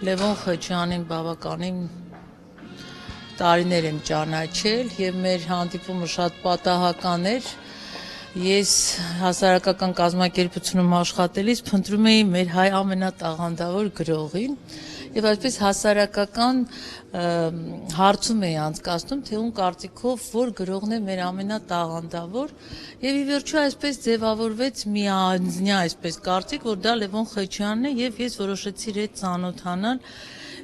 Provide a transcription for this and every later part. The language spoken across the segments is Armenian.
Լևոն Խեչյանին բավականին տարիներ եմ ճանաչել եւ մեր հանդիպումը շատ պատահական էր։ Ես հասարակական կազմակերպությունում աշխատելիս փնտրում էի մեր հայ ամենատաղանդավոր գրողին եւ այսպես հասարակական հարցում էի անցկացնում, թե ում կարծիքով որ գրողն է մեր ամենատաղանդավոր եւ ի վերջո այսպես ձևավորվեց մի անձնյա այսպես կարծիք, որ դա Լևոն Խեչյանն է եւ ես որոշեցի իր հետ ծանոթանալ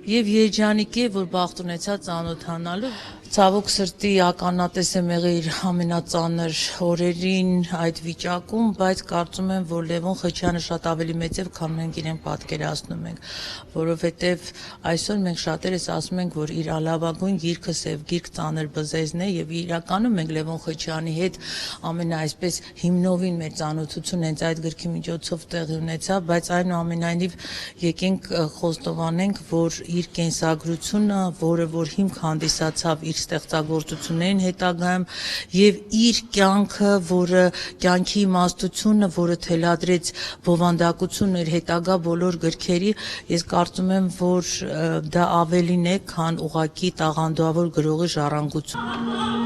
եւ երջանիկ է, որ բախտ ունեցա ծանոթանալու։ Ցավոք սրտի ականատես եմ եղել ամենածանր օրերին այդ վիճակում, բայց կարծում եմ, որ Լևոն Խեչյանը շատ ավելի մեծ է, քան մենք իրեն պատկերացնում ենք, որովհետեւ այսօր մենք շատերս ասում ենք, որ իր լավագույն գիրքը Սև գիրք ծանր բզեզն է եւ իրականում մենք Լևոն Խեչյանի հետ ամենաայսպես հիմնովին մեր ծանոթությունը հենց այդ գրքի միջոցով տեղի ունեցավ, բայց այնուամենայնիվ եկենք խոստովանենք, որ իր կենսագրությունը, որը որ հիմք հանդիսացավ իր ստեղծագործություններին հետագայում եւ իր կյանքը, որը կյանքի իմաստությունը, որը թելադրեց բովանդակություն իր հետագա բոլոր գրքերի, ես կարծում եմ, որ դա ավելին է, քան ուղղակի տաղանդավոր գրողի ժառանգություն։